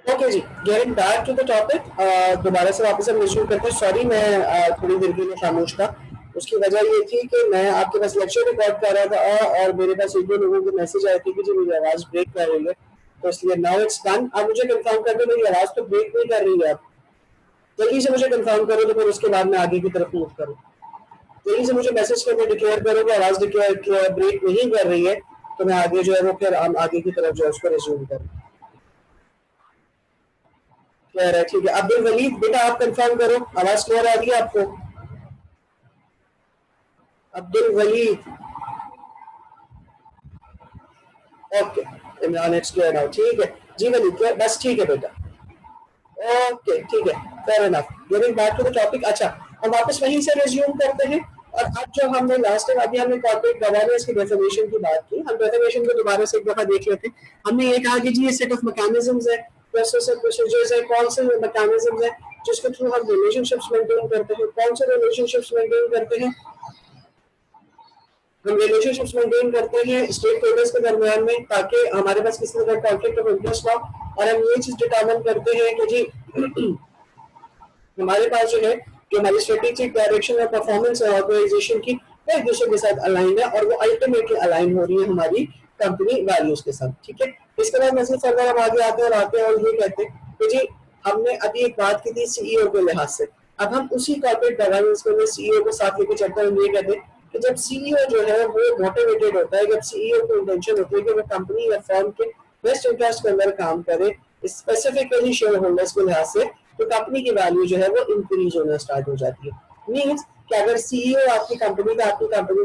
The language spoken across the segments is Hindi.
ओके जी, getting back to the topic. दोबारा से वापस हम रिज्यूम करते हैं। सॉरी मैं थोड़ी देर के लिए खामोश था। उसकी वजह ये थी कि मैं आपके पास लेक्चर रिकॉर्ड कर रहा था और मेरे पास एक दो लोगों के मैसेज आए थे कि जी मेरी आवाज़ ब्रेक कर रही है, तो इसलिए नाउ इट्स डन। आप मुझे कंफर्म कर दो मेरी आवाज़ तो ब्रेक नहीं कर रही है। आप जल्दी से मुझे कंफर्म करो तो फिर उसके बाद मैं आगे की तरफ मूव करूँ। जल्दी से मुझे मैसेज करके डिक्लेयर करो कि आवाज़ डिक्लेयर ब्रेक नहीं कर रही है, तो मैं आगे जो है वो फिर हम आगे की तरफ जो है उसको रिज्यूम करूँ। क्लियर है? ठीक है। अब्दुल वलीद बेटा आप कंफर्म करो, आवाज क्लियर आ रही है आपको? Abdul Walid. Okay, Imran it's clear now. ठीक है जी वलीद, बस ठीक है बेटा। ओके ठीक है, fair enough. Getting back to the topic. अच्छा, हम वापस वहीं से रिज्यूम करते हैं। और अब जो हमने लास्ट टाइम अभी हमने कॉर्पोरेट गवर्नेंस की डेफिनेशन की बात की, हम डेफिनेशन को दोबारा से एक दफा देख लेते हैं। हमने ये कहा कि जी ये सेट ऑफ मैकेनिज्म्स है, प्रोसेस है, प्रोसीजर्स है। कौन से मैकेनिज्म्स है जिसके थ्रू हम रिलेशनशिप्स मेंटेन करते हैं? कौन से रिलेशनशिप्स मेंटेन करते हैं? हम रिलेशनशिप्स मेंटेन करते हैं स्टेक होल्डर्स के दरमियान में, ताकि हमारे पास किसी तरह का कॉन्फ्लिक्ट ऑफ इंटरेस्ट ना हो। और हम ये चीज डिटरमिन करते हैं कि जी हमारे पास जो है कि हमारी स्ट्रेटेजिक डायरेक्शन और परफॉर्मेंस है ऑर्गेनाइजेशन की वो एक दूसरे के साथ अलाइन है और वो अल्टीमेटली अलाइन हो रही है हमारी कंपनी वैल्यूज के साथ। ठीक है, इसके बाद मजीद फर्दर हम आगे आते हैं और आते हैं और ये कहते हैं कि जी हमने अभी एक बात की थी सीईओ के लिहाज से। अब हम उसी कॉर्पोरेट गवर्नेंस में सीईओ को साथ लेकर चलते हैं। ये कहते हैं कि जब सीईओ जो है वो मोटिवेटेड होता है, जब सीईओ को इंटेंशन होती है कि वो कंपनी या फर्म के बेस्ट इंटरेस्ट के अंदर काम करे, स्पेसिफिकली शेयर होल्डर्स के लिहाज से, तो कंपनी की वैल्यू जो है वो इंक्रीज होना स्टार्ट हो जाती है। मीन्स कि अगर सीईओ आपकी कंपनी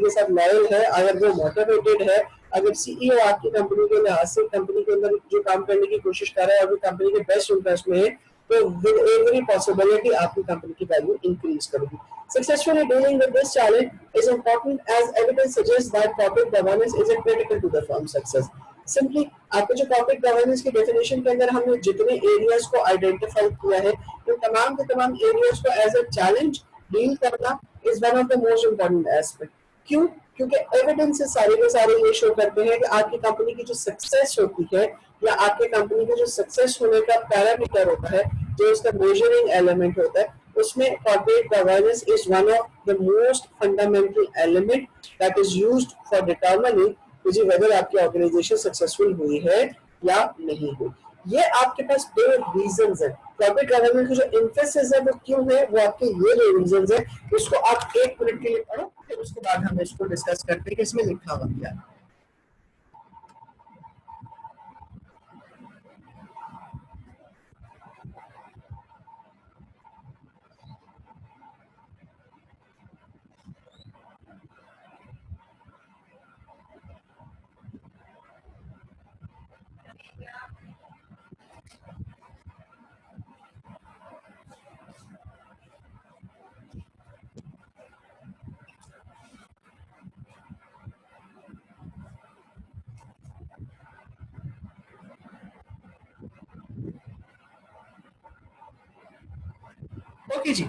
के साथ लॉयल है, अगर वो मोटिवेटेड है, अगर सीईओ आपकी कंपनी के लिहाज से कंपनी के अंदर जो काम करने की कोशिश कर रहा है और वो कंपनी के बेस्ट इंटरेस्ट में है, तो विद एवरी पॉसिबिलिटी आपकी कंपनी की वैल्यू इंक्रीज करेगी। Successfully dealing with this challenge is important as evidence suggests that corporate governance is a critical to the firm's success. Simply आपको जो कॉर्पोरेट गवर्नेंस की डेफिनेशन के अंदर हमने जितने एरियाज को आइडेंटिफाई किया है, तो तमाम के तमाम एरियाज को एज अ चैलेंज डील करना is one of the most important aspect. क्यों? क्योंकि एविडेंस से सारे के सारे ये शो करते हैं कि आपकी कंपनी की जो सक्सेस होती है या आपके कंपनी के जो सक्सेस होने का पैरामीटर होता है, जो उसका मेजरिंग एलिमेंट होता है, उसमें corporate governance is one of the most fundamental element that is used for determining कि वेदर आपकी ऑर्गेनाइजेशन सक्सेसफुल हुई है या नहीं हुई। ये आपके पास दो रीजंस है। कॉर्पोरेट गवर्नेंस की जो एम्फेसिस है वो क्यों है, वो आपके ये दो रीजंस है। इसको आप एक मिनट के लिए पढ़ो, फिर उसके बाद हम इसको डिस्कस करते हैं कि इसमें लिखा हुआ क्या है। ओके जी,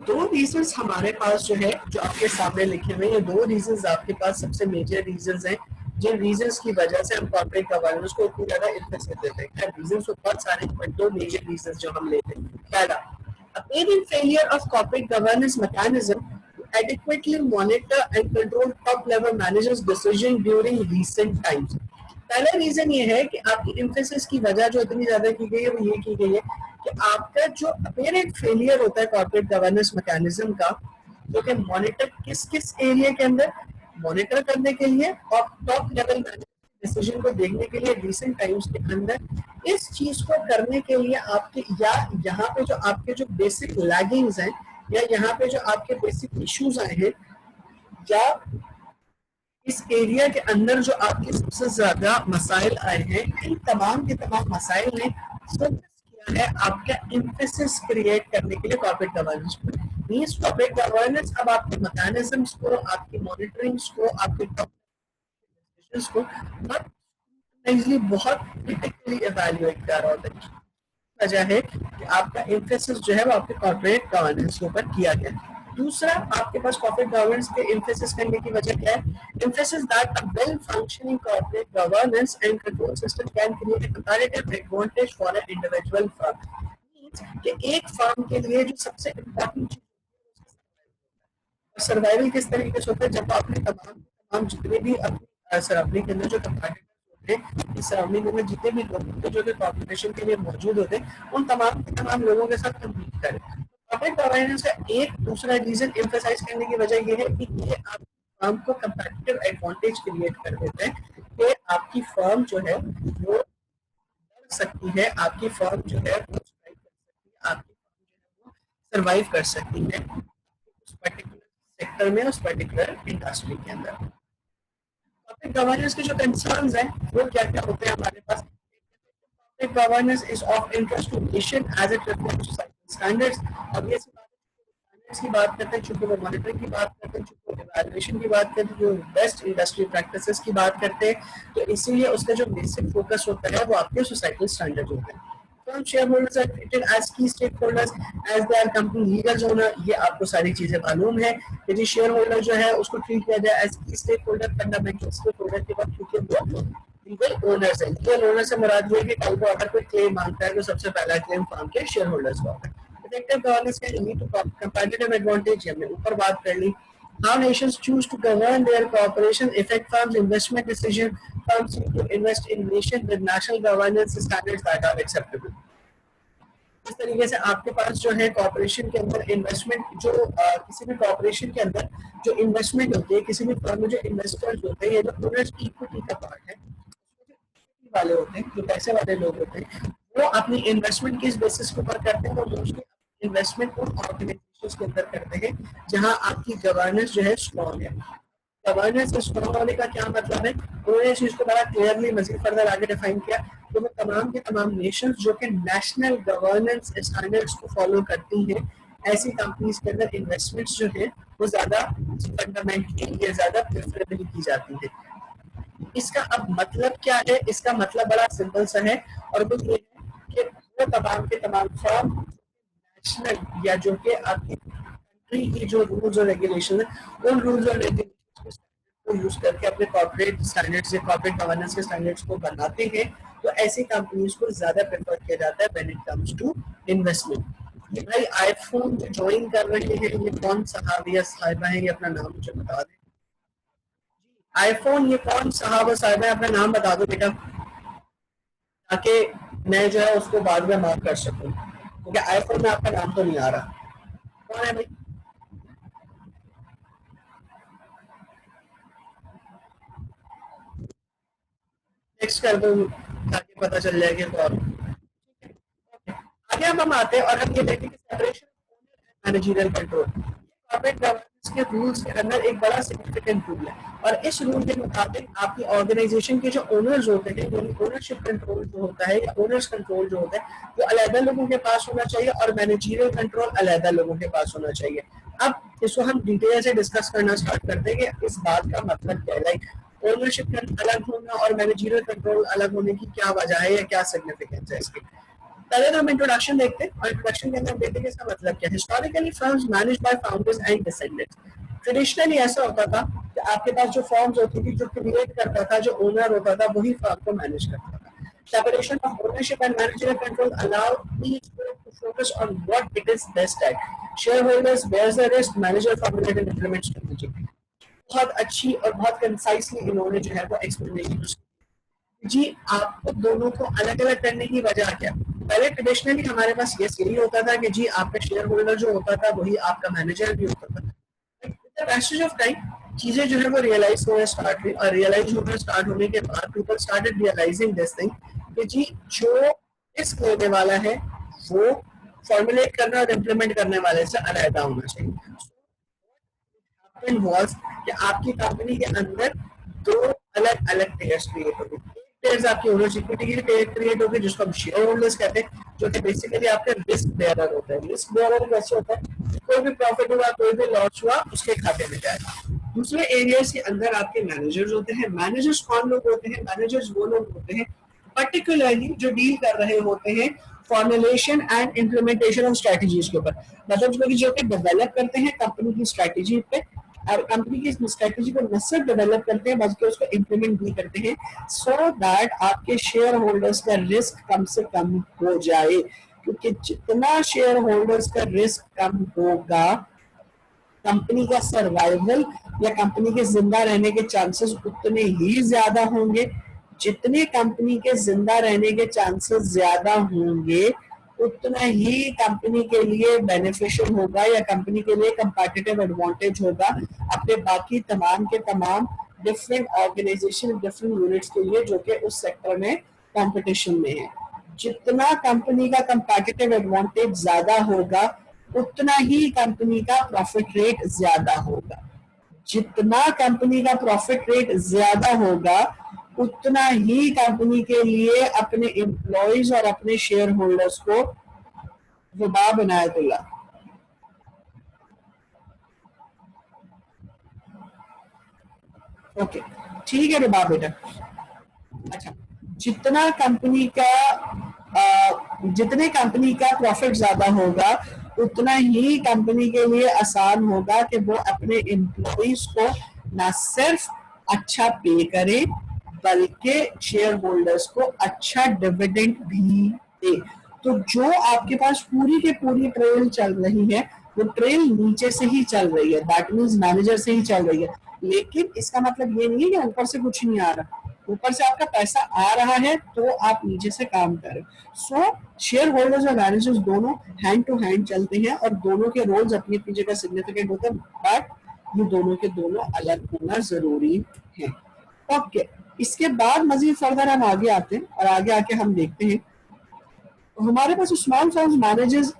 दो रीजंस हमारे पास जो है, जो आपके सामने लिखे हुए हैं, दो रीजंस आपके पास सबसे मेजर रीजंस हैं जिन रीजंस की वजह से हम कॉर्पोरेट गवर्नेंस को इतनी ज्यादा इंफेसिस देते हैं। खैर रीजंस तो बहुत सारे, बट दो मेजर रीजंस जो हम लेते हैं। पहला, apparent failure of corporate governance mechanism to adequately monitor and control top level managers decision during recent times। पहला रीजन ये है कि आपकी एम्फेसिस की वजह जो इतनी ज्यादा की गई है वो ये की गई है कि आपका जो अपेरेंट फेलियर होता है कॉर्पोरेट गवर्नेंस मैकेनिज्म का, जो कि मॉनिटर किस किस एरिया के अंदर मॉनिटर करने के लिए और टॉप लेवल डिसीजन को देखने के लिए रिसेंट टाइम्स के अंदर, इस चीज को करने के लिए आपके या यहाँ पे जो आपके जो बेसिक लैगिंग्स हैं या यहाँ पे जो आपके बेसिक इश्यूज आए हैं या इस एरिया के अंदर जो आपके सबसे ज्यादा मसाइल आए हैं, इन तमाम के तमाम मसाइल ने फोकस किया है आपका एम्फेसिस क्रिएट करने के लिए कॉर्पोरेट गवर्नेंस पर। मींस कॉर्पोरेट गवर्नेंस अब आपके मैकेनिज्म्स को, आपकी मॉनिटरिंग्स को, आपके को बहुत क्रिटिकली इवैल्यूएट कर रहा होता है। वजह है कि आपका एम्फेसिस जो है वो आपके कॉर्पोरेट गवर्नेंस के ऊपर किया गया है। दूसरा आपके पास कॉर्पोरेट गवर्नेंस पे एम्फेसिस करने की वजह क्या है? Emphasis that a well functioning corporate governance and control system can create a comparative advantage for an individual firm. कि एक फर्म के लिए जो सबसे इम्पोर्टेंट चीज सर्वाइवल किस तरीके से होता है, जब आपने तमाम जितने भी अपनी सराउंडिंग के अंदर जो कंपैरेटिव होते हैं, इस सराउंडिंग में जितने भी लोग होते हैं जो कि कॉम्पिटिशन के लिए मौजूद होते हैं, उन तमाम के तमाम लोगों के साथ कम्पीट करें। कॉर्पोरेट गवर्नेंस का एक दूसरा रीजन एम्फसाइज करने की वजह ये है कि ये आप फर्म को कंपैरेटिव एडवांटेज क्रिएट कर देते हैं कि आपकी फर्म जो है वो बढ़ सकती है, आपकी फर्म जो है वो सर्वाइव कर सकती है, आपकी फर्म जो है वो सर्वाइव कर सकती है उस पर्टिकुलर सेक्टर में, उस पर्टिकुलर इंडस्ट्री के अंदर। कॉर्पोरेट गवर्नेंस के जो कंसर्न्स हैं वो क्या क्या होते हैं हमारे पास? Corporate governance is of interest to nation as it reflects societal standards. अब ये स्टैंडर्ड्स की बात करते हैं, चूंकि वो मॉनिटरिंग की बात करते हैं, चूंकि वो इवैल्यूएशन की बात करते हैं, जो बेस्ट इंडस्ट्री प्रैक्टिसेस की बात करते हैं, तो इसीलिए उसका जो बेसिक फोकस होता है वो आपके सोसाइटल स्टैंडर्ड होते हैं। Firm shareholders are treated as key stakeholders as they are company legal owner। ये आपको सारी चीजें मालूम है कि जी शेयर होल्डर जो है उसको ट्रीट किया जाए एज की stakeholder, fundamental stakeholder के बाद, क्योंकि वो लीगल ओनर्स है। लीगल ओनर से मुराद ये है कि कल को अगर कोई क्लेम मांगता है तो सबसे पहला क्लेम फर्म के शेयर होल्डर्स का होता है। इफेक्टिव गवर्नेंस का लीड टू कंपैटिटिव एडवांटेज हमने ऊपर बात कर ली। How nations choose to govern their cooperation affect firms' investment decision. Firms need to invest in nation with national governance standards that are acceptable। इस तरीके से आपके पास जो है कॉर्पोरेशन के अंदर इन्वेस्टमेंट जो किसी भी कॉर्पोरेशन के अंदर जो इन्वेस्टमेंट होती है, किसी भी फर्म में जो इन्वेस्टर्स होते हैं, ये जो ओनर्स इक्विटी का पार्ट है, वाले होते हैं, जो पैसे वाले लोग होते हैं, वो अपनी इन्वेस्टमेंट किस बेसिस के ऊपर करते हैं? वो मोस्टली इन्वेस्टमेंट उन ऑर्गेनाइजेशंस के अंदर करते हैं जहां आपकी गवर्नेंस जो है स्ट्रॉन्ग है। गवर्नेंस स्ट्रॉन्ग होने का क्या मतलब है? उन्होंने इस चीज को बड़ा क्लियरली मजीद फर्दर आगे डिफाइन किया तो वो तमाम के तमाम नेशंस जो कि नेशनल गवर्नेंस स्टैंडर्ड्स को फॉलो करती हैं, ऐसी कंपनीज के अंदर इन्वेस्टमेंट्स जो है वो ज्यादा फंडामेंटली या ज्यादा प्रेफरेबल की जाती है। इसका अब मतलब क्या है? इसका मतलब बड़ा सिंपल सा है और वो ये है कि वो तमाम के तमाम फर्म नेशनल या जो कि आपकी कंट्री की जो रूल्स और रेगुलेशन है, उन रूल्स और रेगुलेशन को यूज करके अपने कॉर्पोरेट स्टैंडर्ड्स या कॉर्पोरेट गवर्नेंस के स्टैंडर्ड्स को बनाते हैं, तो ऐसी कंपनीज को ज्यादा प्रेफर किया जाता है when it comes to investment. ये भाई आईफोन जो ज्वाइन कर रहे हैं, ये कौन साहब या साहिबा है? ये अपना नाम मुझे बता दें। आईफोन ये कौन साहब और साहिबा है? अपना नाम बता दो बेटा, ताकि मैं जो है उसको बाद में मार्क कर सकूं, क्योंकि आईफोन में आपका नाम तो नहीं आ रहा। कौन है भाई? टेक्स्ट कर दो ताकि पता चल जाए कि कौन। आगे अब हम आते हैं और हम ये देखें कि separation managerial control corporate governance के रूल्स के अंदर एक बड़ा सिग्निफिकेंट रूल है, और इस रूल के मुताबिक आपकी ऑर्गेनाइजेशन के जो ओनर्स होते हैं, ओनरशिप कंट्रोल जो होता है या ओनर्स कंट्रोल जो होता है, वो अलग लोगों के पास होना चाहिए और मैनेजरियल कंट्रोल अलग लोगों के पास होना चाहिए। अब इसको हम डिटेल से डिस्कस करना स्टार्ट करते हैं कि इस बात का मतलब क्या है, लाइक ओनरशिप अलग होना और मैनेजरियल कंट्रोल अलग होने की क्या वजह है या क्या सिग्निफिकेंस है इसकी। पहले तो हम इंट्रोडक्शन देखते हैं और इंट्रोडक्शन के अंदर देखते हैं इसका मतलब क्या है। Historically firms managed by founders and descendants. Traditionally ऐसा होता था कि आपके पास जो फर्म्स होती थी, जो क्रिएट करता था, जो ओनर होता था, वही फर्म को मैनेज करता था। Separation of ownership and managerial control allow each group to focus on what it is best at. Shareholders bears the risk, manager formulate and implement strategy। बहुत अच्छी और बहुत कंसाइसली इन्होंने जो है वो एक्सप्लेनेशन जी। आपको दोनों को अलग अलग करने की वजह क्या? पहले ट्रेडिशनली हमारे पास यही होता था कि जी आपका शेयर होल्डर जो होता था वही आपका मैनेजर भी होता था। पैसेज ऑफ टाइम चीजें जो है वो रियलाइज होना स्टार्ट हुई और रियलाइज होना स्टार्ट होने के बाद people started realising this thing कि जी जो रिस्क लेने वाला है वो फॉर्मुलेट करने और इम्प्लीमेंट करने वाले से अलग होना चाहिए। was कि आपकी कंपनी के अंदर दो अलग अलग टेयर्स क्रिएट होंगे। टेयर्स आपकी ओनर्स इक्विटी की टेयर क्रिएट होगी जिसको हम शेयर होल्डर्स कहते हैं, जो कि बेसिकली आपका रिस्क बेयरर होता है। रिस्क बेयरर कैसे होता है? कोई भी प्रॉफिट हुआ, कोई भी लॉस हुआ, उसके खाते में जाएगा। दूसरे एरियाज के अंदर आपके मैनेजर्स होते हैं। मैनेजर्स कौन लोग होते हैं? मैनेजर्स वो लोग होते हैं पर्टिकुलरली जो डील कर रहे होते हैं formulation and implementation of strategies के ऊपर, मतलब जो कि डेवलप करते हैं कंपनी की स्ट्रेटजी पे, और कंपनी की स्ट्रेटजी को न सिर्फ डेवलप करते हैं बल्कि उसको इम्प्लीमेंट भी करते हैं, सो दैट आपके शेयर होल्डर्स का रिस्क कम से कम हो जाए, क्योंकि जितना शेयर होल्डर्स का रिस्क कम होगा, कंपनी का सर्वाइवल या कंपनी के जिंदा रहने के चांसेस उतने ही ज्यादा होंगे। जितने कंपनी के जिंदा रहने के चांसेस ज्यादा होंगे, उतना ही कंपनी के लिए बेनिफिशियल होगा या कंपनी के लिए कंपैटिटिव एडवांटेज होगा अपने बाकी तमाम के तमाम डिफरेंट ऑर्गेनाइजेशन, डिफरेंट यूनिट्स के लिए जो कि उस सेक्टर में कंपटीशन में है। जितना कंपनी का कंपैटिटिव एडवांटेज ज्यादा होगा, उतना ही कंपनी का प्रॉफिट रेट ज्यादा होगा। जितना कंपनी का प्रॉफिट रेट ज्यादा होगा, उतना ही कंपनी के लिए अपने एम्प्लॉइज और अपने शेयर होल्डर्स को रुबा बनायतुल्ला ओके, ठीक है रुबा बेटा। अच्छा, जितना कंपनी का जितने कंपनी का प्रॉफिट ज्यादा होगा, उतना ही कंपनी के लिए आसान होगा कि वो अपने एम्प्लॉइज को ना सिर्फ अच्छा पे करे बल्कि शेयर होल्डर्स को अच्छा डिविडेंड भी दे। तो जो आपके पास पूरी के पूरी ट्रेल चल रही है, वो ट्रेल नीचे से ही चल रही है, दैट मीन्स मैनेजर से ही चल रही है, लेकिन इसका मतलब ये नहीं है कि ऊपर से कुछ नहीं आ रहा। ऊपर से आपका पैसा आ रहा है तो आप नीचे से काम करें। सो शेयर होल्डर्स और मैनेजर्स दोनों हैंड टू हैंड चलते हैं और दोनों के रोल्स अपनी अपनी जगह सिग्निफिकेंट होते हैं, बट ये दोनों के दोनों अलग होना जरूरी है। ओके, इसके बाद मजीद फर्दर हम आगे आते हैं और आगे आके हम देखते हैं हमारे पास small firms managers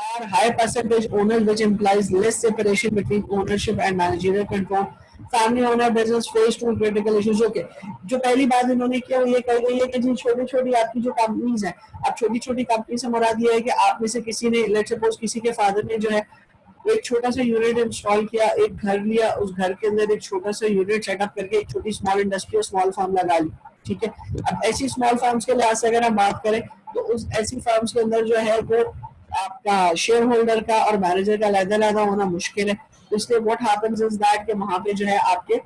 are high percentage owners, which implies less separation between ownership and managerial control. Family owner business face two critical issues. Okay, जो पहली बात इन्होंने किया वो ये कही गई है कि जी छोटी छोटी आपकी जो कंपनीज हैं, अब छोटी छोटी कंपनी से मरा दिया है कि आप में से किसी ने, लेट सपोज किसी के फादर ने जो है एक छोटा सा यूनिट इंस्टॉल किया, एक घर लिया, उस घर के अंदर एक छोटा सा यूनिट सेटअप करके एक छोटी स्मॉल इंडस्ट्री और स्मॉल फार्म लगा ली, ठीक है। अब ऐसी स्मॉल फार्म्स के लिहाज से अगर हम बात करें तो उस ऐसी फार्म्स के अंदर जो है वो आपका शेयर होल्डर का और मैनेजर का अलग-अलग होना मुश्किल है। तो इसलिए व्हाट हैपेंस इज दैट कि वहां पे जो है आपके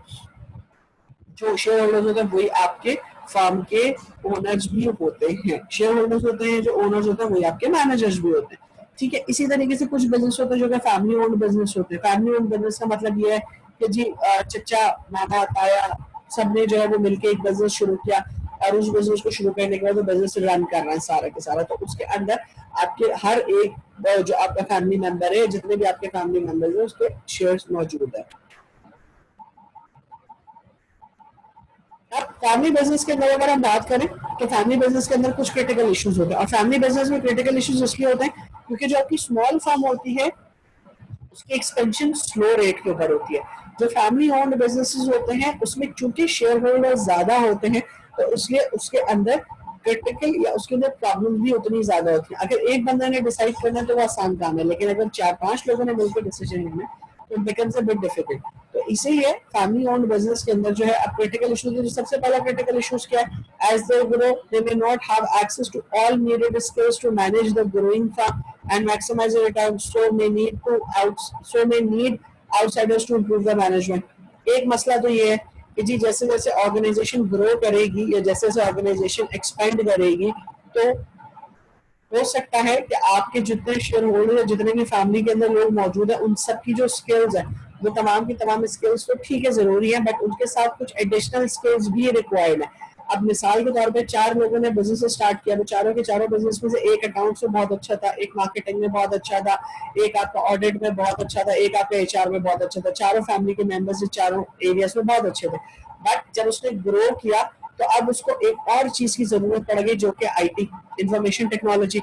जो शेयर होल्डर्स होते हैं वही आपके फार्म के ओनर्स भी होते हैं, शेयर होल्डर्स होते हैं, जो ओनर्स होते हैं वही आपके मैनेजर्स भी होते हैं, ठीक है। इसी तरीके से कुछ बिजनेस होते हैं जो कि फैमिली ओन्ड बिजनेस होते हैं। फैमिली ओन्ड बिजनेस का मतलब ये है कि जी चचा, मामा, ताया सबने जो है वो मिलके एक बिजनेस शुरू किया और उस बिजनेस को शुरू करने के बाद वो बिजनेस रन कर रहा है सारा के सारा, तो उसके अंदर आपके हर एक जो आपका फैमिली मेंबर है, जितने भी आपके फैमिली मेंबर्स है, उसके शेयर्स मौजूद है। अब फैमिली बिजनेस के अंदर अगर हम बात करें तो फैमिली बिजनेस के अंदर कुछ क्रिटिकल इश्यूज होते हैं, और फैमिली बिजनेस में क्रिटिकल इश्यूज इसलिए होते हैं क्योंकि जो आपकी स्मॉल फार्म होती है उसकी एक्सपेंशन स्लो रेट के ऊपर होती है। जो फैमिली ओन्ड बिजनेसेस होते हैं उसमें चूंकि शेयर होल्डर ज्यादा होते हैं तो इसलिए उसके अंदर क्रिटिकल या उसके अंदर प्रॉब्लम भी उतनी ज्यादा होती है। अगर एक बंदे ने डिसाइड करना है तो वो आसान काम है, लेकिन अगर 4-5 लोगों ने मिलकर डिसीजन लेना है तो it becomes a bit difficult. तो इसीलिए फैमिली ओन्ड बिजनेस के अंदर जो है अब क्रिटिकल इश्यूज, जो सबसे पहला क्रिटिकल इश्यूज क्या है, as they grow they may not have access to all needed skills to manage the growing firm and maximise return, so may need outsiders to improve the management. एक मसला तो ये है कि जी जैसे जैसे ऑर्गेनाइजेशन ग्रो करेगी या जैसे जैसे ऑर्गेनाइजेशन एक्सपेंड करेगी तो हो सकता है कि आपके जितने शेयर होल्डर, जितने भी फैमिली के अंदर लोग मौजूद है, उन सब की जो स्किल्स है वो तमाम की तमाम स्किल्स तो ठीक है जरूरी है, बट उनके साथ कुछ एडिशनल स्किल्स भी रिक्वायर्ड है। अब मिसाल के तौर पे 4 लोगों ने बिजनेस स्टार्ट किया, तो चारों के चारों बिजनेस में से एक अकाउंट्स में बहुत अच्छा था, एक मार्केटिंग में बहुत अच्छा था, एक आपका ऑडिट में बहुत अच्छा था, एक आपका एचआर में बहुत अच्छा था। चारों फैमिली के मेंबर्स चारों एरियाज में बहुत अच्छे थे, बट जब उसने ग्रो किया तो अब उसको एक और चीज की जरूरत पड़ गई जो कि आईटी, इंफॉर्मेशन टेक्नोलॉजी।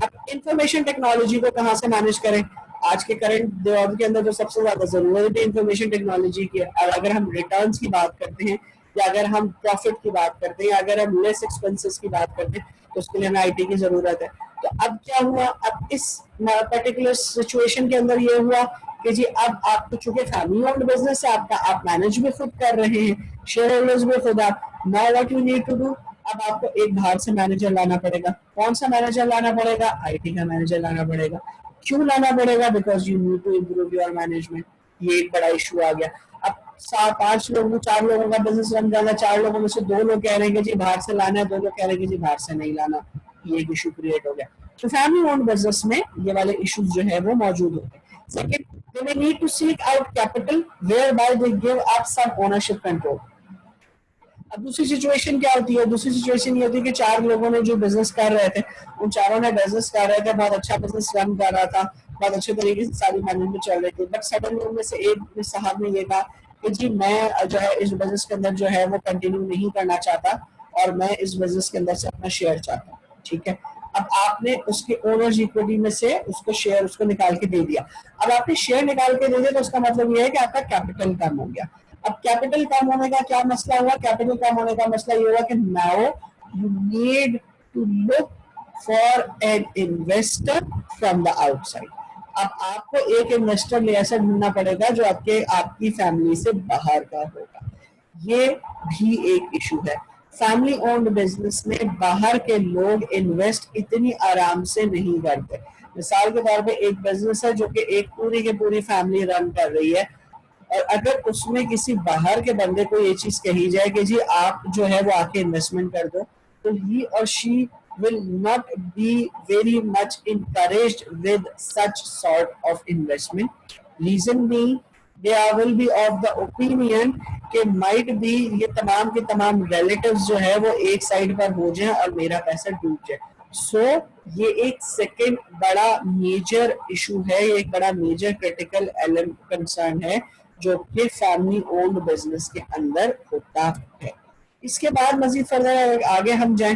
अब इंफॉर्मेशन टेक्नोलॉजी को कहाँ से मैनेज करें? आज के करंट दौर के अंदर जो सबसे ज्यादा जरूरत है इंफॉर्मेशन टेक्नोलॉजी की, और अगर हम रिटर्न्स की बात करते हैं या अगर हम प्रॉफिट की बात करते हैं या अगर हम लेस एक्सपेंसेस की बात करते हैं तो उसके लिए हमें आईटी की जरूरत है। तो अब क्या हुआ, अब इस पर्टिकुलर सिचुएशन के अंदर ये हुआ कि जी अब आपको चूंकि फैमिली ओन्ड बिजनेस है आपका, आप मैनेज भी खुद कर रहे हैं, शेयर होल्डर्स भी खुद आप, now what you need to do, अब आपको एक बाहर से मैनेजर लाना पड़ेगा। कौन सा मैनेजर लाना पड़ेगा? आईटी का मैनेजर लाना पड़ेगा। क्यों लाना पड़ेगा? Because you need to improve your management. ये एक बड़ा इशू आ गया। अब 7-8 लोगों 4 लोगों का बिजनेस रन जाना, 4 लोगों में से 2 लोग कह रहे हैं कि जी बाहर से लाना है, 2 लोग कह रहे हैं कि जी बाहर से नहीं लाना। ये एक इशू क्रिएट हो गया। तो फैमिली ओन्ड बिजनेस में ये वाले इश्यूज जो है वो मौजूद होते हैं। Second, they may need to seek out capital whereby they give up some ownership control। अब दूसरी सिचुएशन क्या होती है? दूसरी सिचुएशन ये होती है कि 4 लोगों ने जो बिजनेस कर रहे थे, उन चारों ने बिजनेस कर रहे थे, बहुत अच्छा बिजनेस रन कर रहा था, बहुत अच्छे तरीके से सारी मैनेजमेंट चल रही थी, बट सडनली उनमें से एक साहब ने ये कहा कि जी मैं जो है इस बिजनेस के अंदर जो है वो कंटिन्यू नहीं करना चाहता और मैं इस बिजनेस के अंदर से अपना शेयर चाहता हूँ। ठीक है, अब आपने उसके ओनर्स इक्विटी में से उसको शेयर उसको निकाल के दे दिया। अब आपने शेयर निकाल के दे दिया तो उसका मतलब ये है कि आपका कैपिटल कम हो गया। अब कैपिटल कम होने का क्या मसला हुआ? कैपिटल कम होने का मसला ये हुआ कि now you need to look for an investor from the outside. अब आपको एक इन्वेस्टर ऐसा ढूंढना पड़ेगा जो आपकी फैमिली से बाहर का होगा। ये भी एक इशू है। फैमिली ओन्ड बिजनेस में बाहर के लोग इन्वेस्ट इतनी आराम से नहीं करते। मिसाल के तौर पे एक बिजनेस है जो कि एक पूरी की पूरी फैमिली रन कर रही है, और अगर उसमें किसी बाहर के बंदे को ये चीज कही जाए कि जी आप जो है वो आके इन्वेस्टमेंट कर दो, तो ही और she will not be very much encouraged with such sort of investment. Reason being, they will be of the opinion कि might be ये तमाम के तमाम relatives जो है वो एक साइड पर हो जाए और मेरा पैसा डूब जाए। सो ये एक सेकेंड बड़ा मेजर इशू है, ये एक बड़ा मेजर क्रिटिकल एलिमेंट कंसर्न है जो कि फैमिली ओन्ड बिजनेस के अंदर होता है। इसके बाद मजीद फर्दर आगे हम जाएं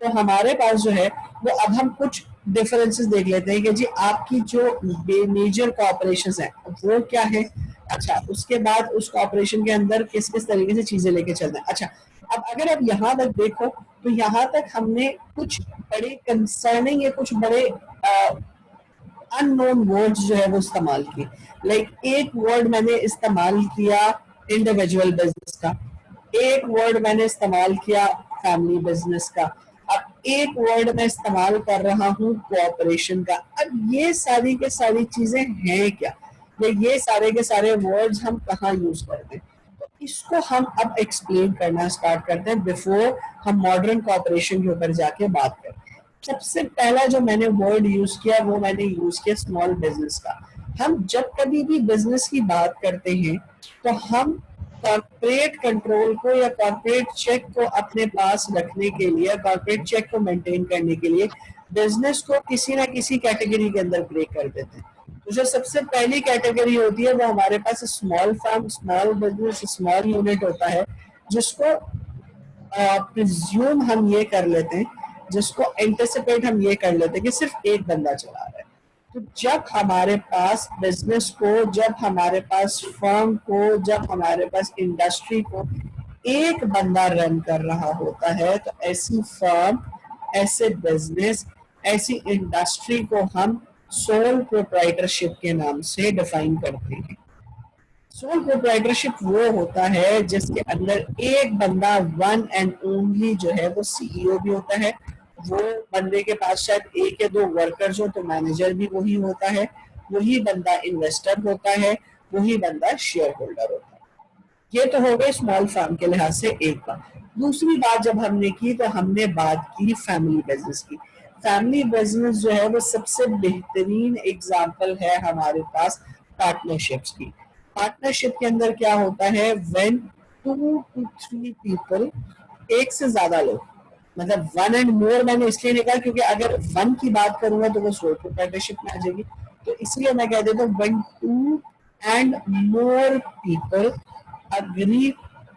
तो हमारे पास जो है वो अब हम कुछ डिफरेंसेस देख लेते हैं कि जी आपकी जो मेजर कॉपरेशन है वो क्या है। अच्छा, उसके बाद उस कॉपरेशन के अंदर किस किस तरीके से चीजें लेके चलते हैं। अच्छा, अब अगर आप यहाँ तक देखो तो यहाँ तक हमने कुछ बड़े कंसर्निंग या कुछ बड़े अननोन वर्ड्स जो है वो इस्तेमाल किए। लाइक एक वर्ड मैंने इस्तेमाल किया इंडिविजुअल बिजनेस का, एक वर्ड मैंने इस्तेमाल किया फैमिली बिजनेस का, अब एक वर्ड मैं इस्तेमाल कर रहा हूँ कोऑपरेशन का। अब ये सारी के सारी चीजें हैं क्या, ये सारे के सारे वर्ड्स हम कहाँ यूज करते हैं? तो इसको हम अब एक्सप्लेन करना स्टार्ट करते हैं बिफोर हम मॉडर्न कोऑपरेशन के ऊपर जाके बात करें। सबसे पहला जो मैंने वर्ड यूज किया वो मैंने यूज किया स्मॉल बिजनेस का। हम जब कभी भी बिजनेस की बात करते हैं तो हम कॉर्पोरेट कंट्रोल को या कॉर्पोरेट चेक को अपने पास रखने के लिए, कॉर्पोरेट चेक को मेंटेन करने के लिए बिजनेस को किसी ना किसी कैटेगरी के अंदर ब्रेक कर देते हैं। तो जो सबसे पहली कैटेगरी होती है वो हमारे पास small firm, small business, small unit होता है, जिसको प्रिज्यूम हम ये कर लेते हैं, जिसको एंटिसिपेट हम ये कर लेते हैं कि सिर्फ एक बंदा चला रहा है। तो जब हमारे पास बिजनेस को, जब हमारे पास फर्म को, जब हमारे पास इंडस्ट्री को एक बंदा रन कर रहा होता है तो ऐसी फर्म, ऐसे बिजनेस, ऐसी इंडस्ट्री को हम सोल प्रोप्राइटरशिप के नाम से डिफाइन करते हैं। सोल प्रोप्राइटरशिप वो होता है जिसके अंदर एक बंदा, वन एंड ओनली जो है वो सीईओ भी होता है। वो बंदे के पास शायद एक या 2 वर्कर्स हो तो मैनेजर भी वही होता है, वही बंदा इन्वेस्टर होता है, वही बंदा शेयर होल्डर होता है। ये तो हो गए स्मॉल फार्म के लिहाज से एक बात। दूसरी बात जब हमने की तो हमने बात की फैमिली बिजनेस की। फैमिली बिजनेस जो है वो सबसे बेहतरीन एग्जाम्पल है हमारे पास पार्टनरशिप्स की। पार्टनरशिप के अंदर क्या होता है, व्हेन 2 to 3 पीपल, एक से ज्यादा लोग, मतलब 1 and more मैंने इसलिए नहीं कहा क्योंकि अगर 1 की बात करूंगा तो वो सोल प्रोप्राइटरशिप में आ जाएगी, तो इसलिए मैं कह देता हूँ when 2 and more people agree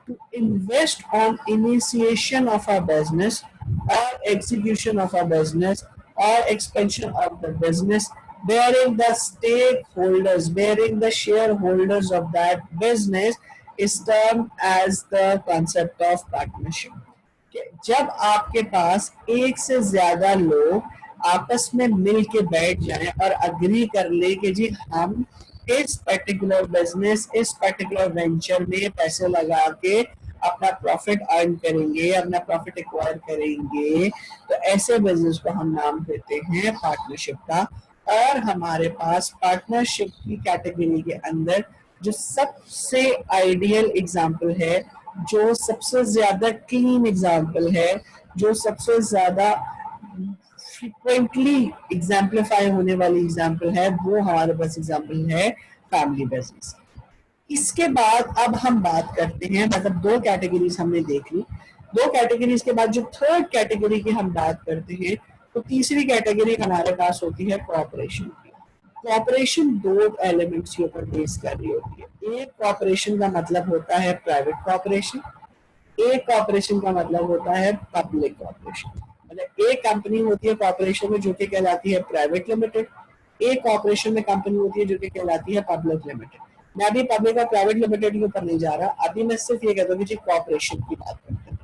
to invest on initiation of a business or execution of a business or expansion of the business, bearing the stakeholders, bearing the shareholders of that business is termed as the concept of partnership. जब आपके पास एक से ज्यादा लोग आपस में मिल के बैठ जाएं और अग्री कर ले कि जी हम इस पर्टिकुलर बिजनेस, इस पर्टिकुलर वेंचर में पैसे लगा के अपना प्रॉफिट अर्न करेंगे, अपना प्रॉफिट एक्वायर करेंगे, तो ऐसे बिजनेस को हम नाम देते हैं पार्टनरशिप का। और हमारे पास पार्टनरशिप की कैटेगरी के अंदर जो सबसे आइडियल एग्जाम्पल है, जो सबसे ज्यादा क्लीन एग्जाम्पल है, जो सबसे ज्यादा फ्रीक्वेंटली एग्जाम्पलीफाई होने वाली एग्जाम्पल है, वो हमारे पास एग्जाम्पल है फैमिली बिजनेस। इसके बाद अब हम बात करते हैं, मतलब दो कैटेगरीज हमने देख ली, दो कैटेगरीज के बाद जो थर्ड कैटेगरी की हम बात करते हैं, तो तीसरी कैटेगरी हमारे पास होती है कॉर्पोरेशन की। कॉर्पोरेशन दो एलिमेंट्स के ऊपर बेस कर रही होती है। एक कॉर्पोरेशन का मतलब होता है प्राइवेट कॉर्पोरेशन, एक कॉर्पोरेशन का मतलब होता है पब्लिक कॉर्पोरेशन। मतलब एक कंपनी होती है कॉर्पोरेशन में जो कि कहलाती है प्राइवेट लिमिटेड, एक कॉर्पोरेशन में कंपनी होती है जो कि कहलाती है पब्लिक लिमिटेड। मैं अभी पब्लिक और प्राइवेट लिमिटेड के ऊपर नहीं जा रहा, अभी मैं सिर्फ ये कहता हूँ कि जी कॉर्पोरेशन की बात करते हैं।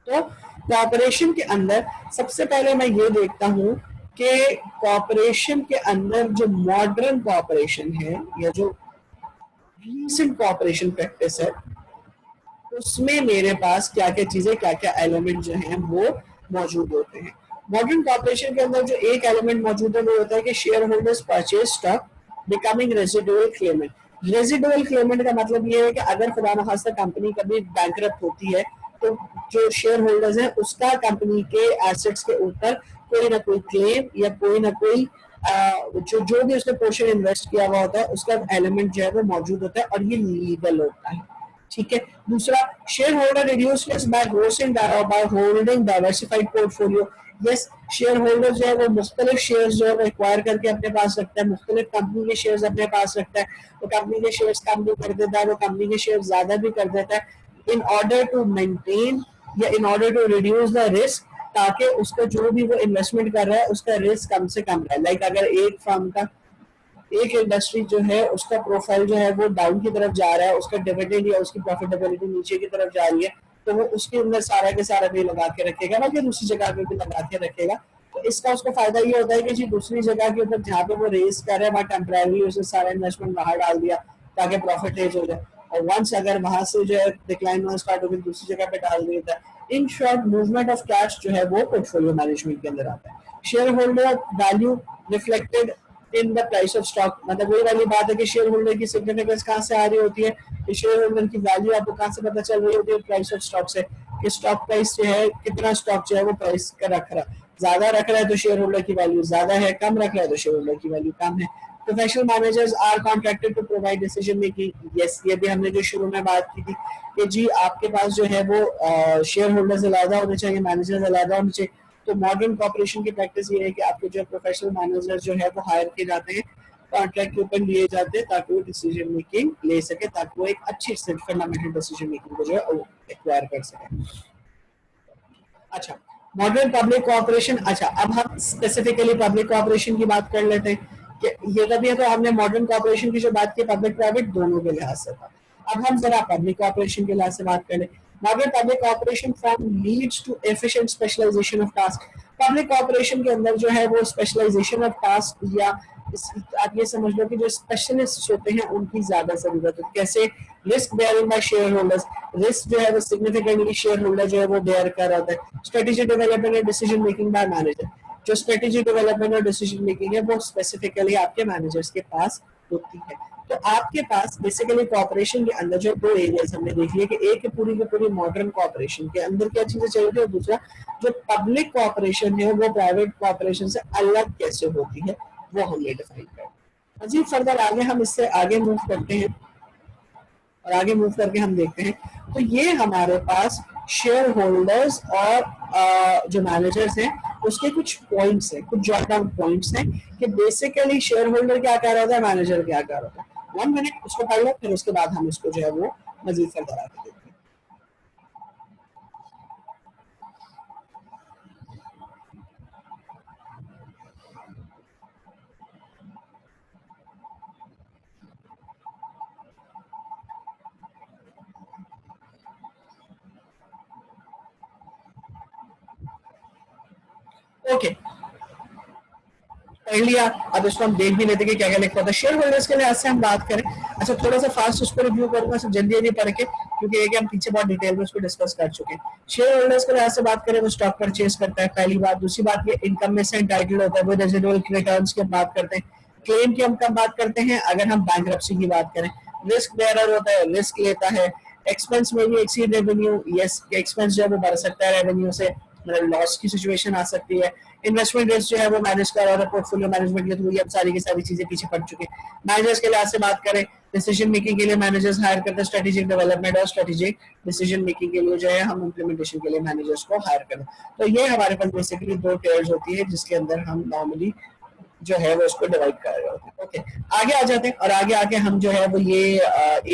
तो कॉर्पोरेशन के अंदर सबसे पहले मैं ये देखता हूँ कि कॉर्पोरेशन के अंदर जो मॉडर्न कॉर्पोरेशन है या जो रीसेंट कॉर्पोरेशन प्रैक्टिस है, उसमें मेरे पास क्या क्या चीजें, क्या क्या एलिमेंट जो हैं वो मौजूद होते हैं। मॉडर्न कॉर्पोरेशन के अंदर जो एक एलिमेंट मौजूद है वो होता है कि share holders purchase stock becoming residual Clement. Residual Clement का मतलब ये है कि अगर खुदा न खास्ता कंपनी कभी बैंकरप्ट होती है, तो जो शेयर होल्डर्स हैं उसका कंपनी के एसेट्स के ऊपर कोई ना कोई क्लेम या कोई ना कोई जो भी उसने पोर्शन इन्वेस्ट किया हुआ होता है उसका एलिमेंट जो है वो मौजूद होता है और ये लीगल होता है। ठीक है। दूसरा, share holder reduce risk by holding diversified portfolio. Yes, share holder जो है वो मुख्तलिफ शेयर जो है वो एक्वायर करके अपने पास रखता है, मुख्तलिफ कंपनी के शेयर अपने पास रखता है, वो कंपनी के शेयर कम भी कर देता है, वो कंपनी के शेयर ज्यादा भी कर देता है, इन ऑर्डर टू मेंटेन या in order to reduce the risk, ताकि उसका जो भी वो इन्वेस्टमेंट कर रहा है उसका रिस्क कम से कम रहे। लाइक अगर एक फर्म का, एक इंडस्ट्री जो है उसका प्रोफाइल जो है वो डाउन की तरफ जा रहा है, उसका डिविडेंड या उसकी प्रॉफिटेबिलिटी नीचे की तरफ जा रही है, तो वो उसके अंदर सारा के सारा भी लगा के रखेगा, बाकी दूसरी जगह पे भी लगा के रखेगा। तो इसका उसको फायदा ये होता है कि जी दूसरी जगह के ऊपर जहाँ पे वो रेस कर रहा है वहाँ टेम्परेरी उसने सारा इन्वेस्टमेंट बाहर डाल दिया ताकि प्रॉफिट रेज हो जाए, और वंस अगर वहां से जो है डिक्लाइन होना स्टार्ट हो गई दूसरी जगह पे डाल देता है। In short, movement of cash जो है वो पोर्टफोलियो मैनेजमेंट के अंदर आता है। Share holder value reflected in the price of stock, मतलब वही वाली बात है कि शेयर होल्डर की सिग्निफिकेंस कहाँ से आ रही होती है, कि शेयर होल्डर की वैल्यू आपको कहाँ से पता चल रही होती है, प्राइस ऑफ स्टॉक से, कि स्टॉक प्राइस जो है कितना स्टॉक जो है वो प्राइस का रख रहा है, ज्यादा रख रहा है तो शेयर होल्डर की वैल्यू ज्यादा है, कम रख रहा है तो शेयर होल्डर की वैल्यू कम है। Professional managers are contracted to provide decision making. Yes, ये भी हमने जो शुरू में बात की थी कि जी आपके पास जो है वो शेयर होल्डर्स अलग होने चाहिए, मैनेजर्स अलग होने चाहिए। तो मॉडर्न कॉर्पोरेशन की प्रैक्टिस ये है कि आपके जो प्रोफेशनल मैनेजर जो है वो हायर किए जाते हैं, कॉन्ट्रैक्ट के ऊपर लिए जाते हैं ताकि वो डिसीजन मेकिंग ले सके, ताकि वो एक अच्छी फंडामेंटल डिसीजन मेकिंग को जो है एक्वायर कर सके। अच्छा, मॉडर्न पब्लिक कॉर्पोरेशन। अच्छा, अब हम स्पेसिफिकली पब्लिक कॉर्पोरेशन की बात कर लेते हैं कि ये तभी है, तो हमने मॉडर्न कॉर्पोरेशन की जो बात की पब्लिक प्राइवेट दोनों के लिहाज से था। अब हम जरा पब्लिक कॉर्पोरेशन के लिहाज से बात करें। Modern public corporation form leads to efficient specialisation of task. Public corporation के अंदर जो है वो स्पेशलाइजेशन ऑफ टास्क, या आप ये समझ लो कि जो स्पेशलिस्ट होते हैं उनकी ज्यादा जरूरत है। कैसे? Risk bearing by shareholders, risk जो है वो सिग्निफिकेंटली शेयर होल्डर जो है वो बेयर कर रहा है। स्ट्रेटेजी डेवलपमेंट और डिसीजन मेकिंग बाय मैनेजर, जो स्ट्रेटेजी डेवलपमेंट और डिसीजन मेकिंग है वो स्पेसिफिकली आपके मैनेजर्स के पास होती है। तो आपके पास बेसिकली कॉर्पोरेशन के अंदर जो दो एरियाज हमने देख लिया कि एक पूरी की पूरी मॉडर्न कॉर्पोरेशन के अंदर क्या चीजें चाहिए थी, और दूसरा जो पब्लिक कॉर्पोरेशन है वो प्राइवेट कॉर्पोरेशन से अलग कैसे होती है वो हमने डिफाइन किया। मजीद फर्दर आगे हम इससे आगे मूव करते हैं और आगे मूव करके हम देखते हैं, तो ये हमारे पास शेयर होल्डर्स और जो मैनेजर्स हैं उसके कुछ पॉइंट्स हैं, कुछ जॉट डाउन पॉइंट्स हैं कि बेसिकली शेयर होल्डर क्या कर रहा था, मैनेजर क्या कर रहा था। 1 मिनट उसको पढ़ लो, फिर उसके बाद हम इसको जो है वो मजीद फर्दर आगे देखते हैं। ओके, पढ़ लिया, अब इसको हम देख भी लेते कि क्या क्या लिखा था। शेयर होल्डर्स के लिहाज से हम बात करें, अच्छा थोड़ा सा फास्ट उसको रिव्यू करूंगा, सब जल्दी जल्दी पढ़ के क्योंकि एक हम पीछे बहुत डिटेल में उसको डिस्कस कर चुके हैं। शेयर होल्डर्स को यहाँ से बात करें वो स्टॉक परचेज करता है, पहली बात। दूसरी बात ये इनकम में से एंटाइटल्ड होता है, वो रेजिडुअल रिटर्न्स की हम बात करते हैं। क्लेम की हम कब बात करते हैं, अगर हम बैंक्रप्सी की बात करें। रिस्क बेयरर होता है, रिस्क लेता है। एक्सपेंस में भी एक्सीड रेवेन्यू, यस एक्सपेंस जो है वो बढ़ सकता है रेवेन्यू से, मतलब लॉस की सिचुएशन आ सकती है। इन्वेस्टमेंट रिस्क जो है वो मैनेज कर रहा है पोर्टफोलियो मैनेजमेंट के थ्रू, ये अब सारी की सारी चीजें पीछे पड़ चुकी है। मैनेजर्स के लिहाज से बात करें, डिसीजन मेकिंग के लिए मैनेजर्स हायर करते हैं, स्ट्रेटेजिक डेवलपमेंट और स्ट्रेटेजिक डिसीजन मेकिंग के लिए जो है हम इम्प्लीमेंटेशन के लिए मैनेजर्स को हायर करें। तो ये हमारे पास बेसिकली दो टेयर्स होती है जिसके अंदर हम नॉर्मली जो है वो उसको डिवाइड कर रहे होते हैं। ओके, आगे आ जाते हैं और आगे आके हम जो है वो ये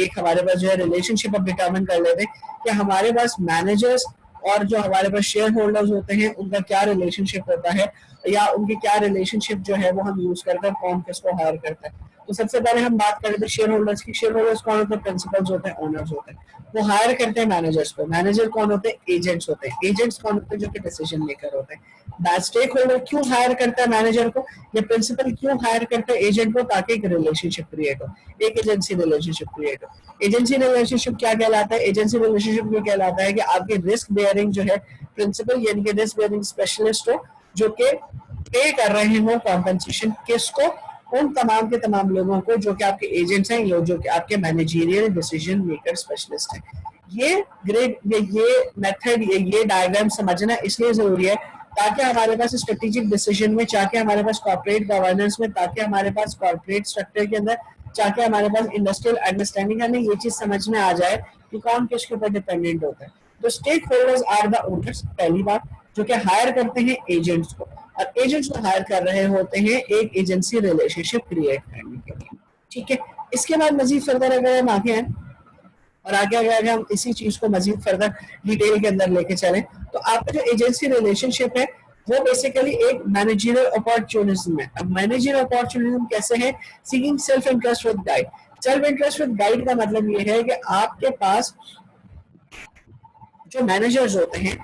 एक हमारे पास जो है रिलेशनशिप अब डिटरमिन कर लेते हैं कि हमारे पास मैनेजर्स और जो हमारे पास शेयर होल्डर्स होते हैं उनका क्या रिलेशनशिप होता है, या उनकी क्या रिलेशनशिप जो है वो हम यूज करते हैं, कौन किसको हायर करता है। तो सबसे पहले हम बात कर रहे थे शेयर होल्डर्स की। शेयर होल्डर्स कौन होते हैं, प्रिंसिपल्स होते हैं, ओनर्स होते हैं। वो हायर करते हैं मैनेजर्स को। मैनेजर कौन होते हैं, एजेंट्स होते हैं। एजेंट्स कौन होते हैं, जो कि डिसीजन मेकर होते हैं। स्टेक होल्डर क्यों हायर करता है मैनेजर को, या प्रिंसिपल क्यों हायर करता है एजेंट को, ताकि एक रिलेशनशिप क्रिएट हो, एक एजेंसी रिलेशनशिप क्रिएट हो। एजेंसी रिलेशनशिप क्या कहलाता है, एजेंसी रिलेशनशिप ये कहलाता है कि आपकी रिस्क बेयरिंग जो है प्रिंसिपल यानी कि रिस्क बेयरिंग स्पेशलिस्ट हो, जो कि पे कर रहे हो कॉम्पेंसेशन किसको, उन तमाम के तमाम लोगों को जो कि आपके एजेंट्स हैं, जो कि आपके मैनेजरियल डिसीजन मेकर स्पेशलिस्ट हैं। ये ग्रेड ये मेथड ये डायग्राम समझना इसलिए जरूरी है ताकि हमारे पास स्ट्रेटेजिक डिसीजन में, चाहे हमारे पास कॉर्पोरेट गवर्नेंस में, ताकि हमारे पास कॉर्पोरेट स्ट्रक्चर के अंदर, चाहे हमारे पास इंडस्ट्रियल अंडरस्टैंडिंग हमें ये चीज समझ में आ जाए कि कौन किसके ऊपर डिपेंडेंट होता है। तो stakeholders are the owners, पहली बात, जो कि हायर करते हैं एजेंट्स को, और एजेंट्स को हायर कर रहे होते हैं एक एजेंसी रिलेशनशिप क्रिएट करने के लिए। ठीक है, इसके बाद मजीद फर्दर अगर हम आगे हैं और आगे अगर हम इसी चीज को मजीद फर्दर डिटेल के अंदर लेके चले, तो आपका जो एजेंसी रिलेशनशिप है वो बेसिकली एक मैनेजरियल अपॉर्चुनिज्म है। अब मैनेजरियल अपॉर्चुनिज्म कैसे है, seeking self interest with guide. Self interest with guide का मतलब ये है कि आपके पास जो मैनेजर्स होते हैं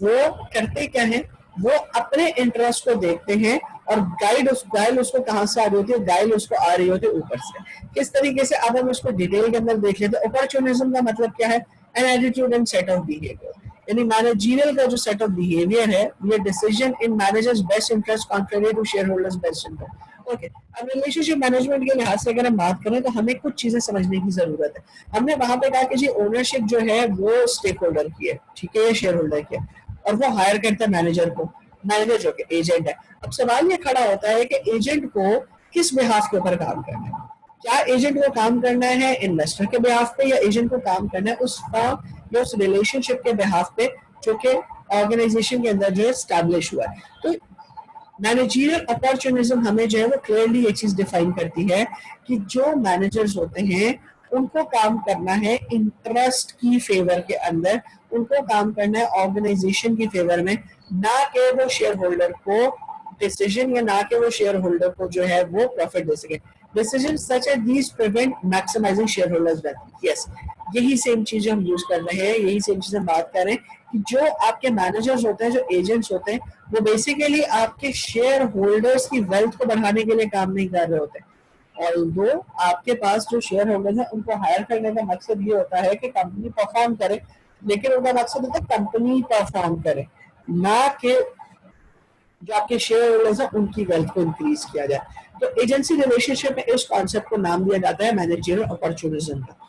वो करते क्या है, वो अपने इंटरेस्ट को देखते हैं और गाइड उसको कहां से आ रही होती है, गाइड उसको आ रही होती है ऊपर से। किस तरीके से, अब हम उसको डिटेल के अंदर देख लेते हैं। अपॉर्चुनिज्म का मतलब क्या है, an attitude and set of behaviour, यानी मैनेजरियल का जो सेट ऑफ बिहेवियर है ये decision in managers best interest contrary to shareholders best interest. Okay, अब रिलेशनशिप मैनेजमेंट के लिहाज से अगर हम बात करें तो हमें कुछ चीजें समझने की जरूरत है। हमने वहां पे कहा कि जी ओनरशिप जो है वो स्टेक होल्डर की है, ठीक है, ये शेयर होल्डर की है, और वो हायर करता है मैनेजर को, मैनेजर जो कि एजेंट है। अब सवाल ये खड़ा होता है कि एजेंट को किस बिहाफ के ऊपर काम करना है। क्या एजेंट को काम करना है इन्वेस्टर के बिहाफ पे, या एजेंट को काम करना है उस फर्म या उस रिलेशनशिप के बिहाफ पे जो कि ऑर्गेनाइजेशन के अंदर जो है एस्टैब्लिश हुआ है। तो मैनेजरियल अपॉर्चुनिज्म हमें जो है वो क्लियरली ये चीज डिफाइन करती है कि जो मैनेजर्स होते हैं उनको काम करना है इंटरेस्ट की फेवर के अंदर, उनको काम करना है ऑर्गेनाइजेशन की फेवर में, ना कि वो शेयर होल्डर को डिसीजन, या ना कि वो शेयर होल्डर को जो है वो प्रॉफिट दे सके। Decision such as these prevent maximising shareholders wealth. Yes, यही सेम चीजें हम यूज कर रहे हैं, यही सेम चीजें बात कर रहे हैं कि जो आपके मैनेजर्स होते हैं, जो एजेंट्स होते हैं, वो बेसिकली आपके शेयर होल्डर्स की वेल्थ को बढ़ाने के लिए काम नहीं कर रहे होते। और दो आपके पास जो शेयर होल्डर्स हैं उनको हायर करने का मकसद ये होता है कि कंपनी परफॉर्म करे, लेकिन उनका मकसद होता है कंपनी परफॉर्म करे, ना कि जो आपके शेयर होल्डर्स हैं उनकी वेल्थ को इंक्रीज किया जाए। तो एजेंसी रिलेशनशिप में इस कॉन्सेप्ट को नाम दिया जाता है मैनेजरियल अपॉर्चुनिज्म का।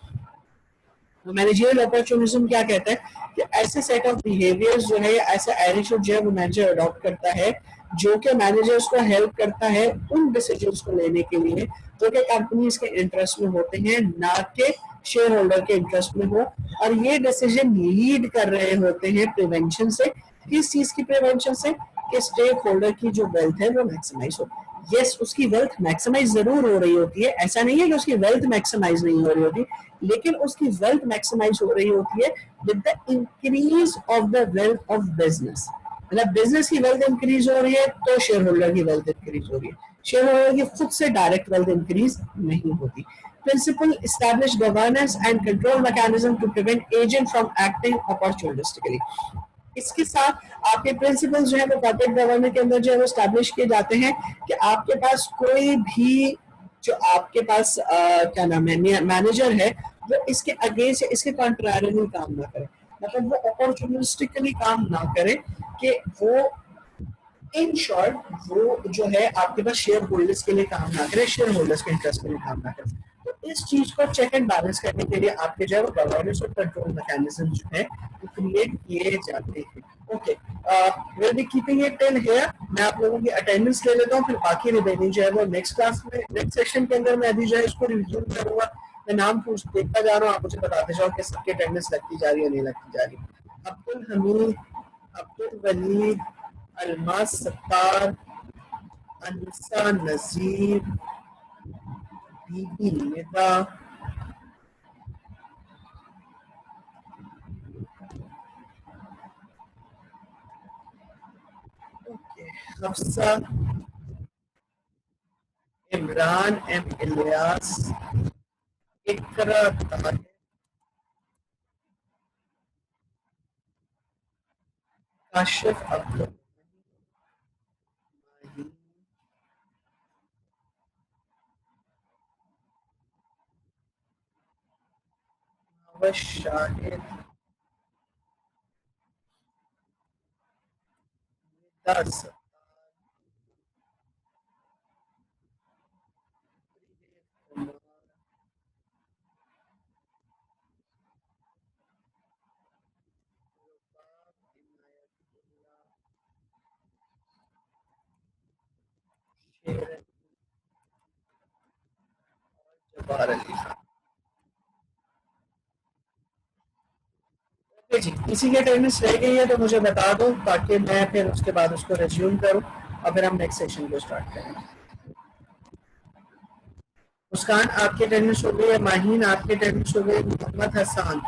मैनेजरियल अपॉर्चुनिज्म क्या कहता है कि ऐसे सेट ऑफ बिहेवियर्स जो है, ऐसा एटीट्यूड जो है वो मैनेजर अडॉप्ट करता है जो कि मैनेजर्स को हेल्प करता है उन डिसीजंस को लेने के लिए जो कि कंपनीज के इंटरेस्ट में होते हैं, ना कि शेयर होल्डर के इंटरेस्ट में हो। और ये डिसीजन लीड कर रहे होते हैं प्रिवेंशन से। किस चीज की प्रिवेंशन से, कि स्टेक होल्डर की जो वेल्थ है वो मैक्सिमाइज हो। यस, उसकी वेल्थ मैक्सिमाइज जरूर हो रही होती है, ऐसा नहीं है कि उसकी वेल्थ मैक्सिमाइज नहीं हो रही होती, लेकिन उसकी वेल्थ मैक्सिमाइज हो रही होती है with the increase of the wealth of business. मतलब बिजनेस की वेल्थ इंक्रीज हो रही है तो शेयर होल्डर की वेल्थ इंक्रीज हो रही है, शेयर होल्डर की खुद से डायरेक्ट वेल्थ इंक्रीज नहीं होती। Principle establish governance and control mechanism to prevent agent from acting opportunistically. इसके साथ आपके प्रिंसिपल्स जो है वो कॉर्पोरेट गवर्नेंस के अंदर जो है वो एस्टैब्लिश किए जाते हैं कि आपके पास कोई भी जो आपके पास क्या नाम है मैनेजर है वो इसके अगेंस्ट या इसके कंट्रारियली काम ना करे, मतलब वो अपॉर्चुनिस्टिकली काम ना करे कि वो इन शॉर्ट वो जो है आपके पास शेयर होल्डर्स के लिए काम ना करे, शेयर होल्डर्स के इंटरेस्ट के लिए काम ना करे। तो इस चीज को चेक एंड बैलेंस करने के लिए आपके जो है गवर्नेंस और कंट्रोल मैकेनिज्म जो है वो क्रिएट किए जाते हैं। Okay, will be keeping it till here. मैं आप लोगों की अटेंडेंस ले लेता हूँ, फिर बाकी रिमेनिंग जो है वो नेक्स्ट क्लास में, नेक्स्ट सेशन के अंदर मैं अभी जो है इसको रिव्यू करूंगा। मैं नाम पूछ देखता जा रहा हूँ, आप मुझे बताते जाओ कि सबकी अटेंडेंस लगती जा रही है नहीं लगती जा रही। अब्दुल हमीद, अब्दुल वलीद, अलमास सत्तार, अनिसा नजीर, बीबी निदा, हफ्सा, इमरान एम इलियास, इकरा ताहिर, काशिफ अब्दुल शाहिद, दस जवाहर अली खान। जी, किसी की अटेंडेंस रह गई है तो मुझे बता दो, ताकि मैं फिर उसके बाद उसको रिज्यूम करूं और फिर हम नेक्स्ट सेशन को स्टार्ट करें। मुस्कान आपकी अटेंडेंस हो गई है, माहीन आपकी अटेंडेंस हो गई, मोहम्मद हसान,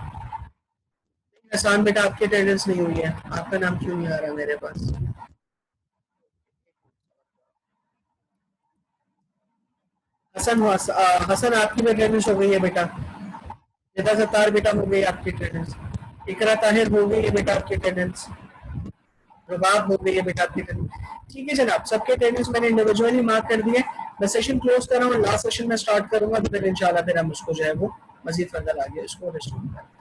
हसान बेटा आपकी अटेंडेंस नहीं हुई है, आपका नाम क्यों नहीं आ रहा मेरे पास? हसन हसन आपकी भी अटेंडेंस हो गई है बेटा। निदा सत्तार बेटा हो गई आपकी अटेंडेंस। इकरा ताहिर हो गई है बेटा आपकी अटेंडेंस। रुबाब हो गई है बेटा आपकी अटेंडेंस। ठीक है जनाब, सबके अटेंडेंस मैंने इंडिविजुअली मार्क कर दिए। मैं सेशन क्लोज कर रहा हूँ, लास्ट सेशन में स्टार्ट करूंगा, तो फिर इंशाल्लाह फिर हम उसको जो है वो मजीद फर्दर आगे इसको रिस्टोर करें।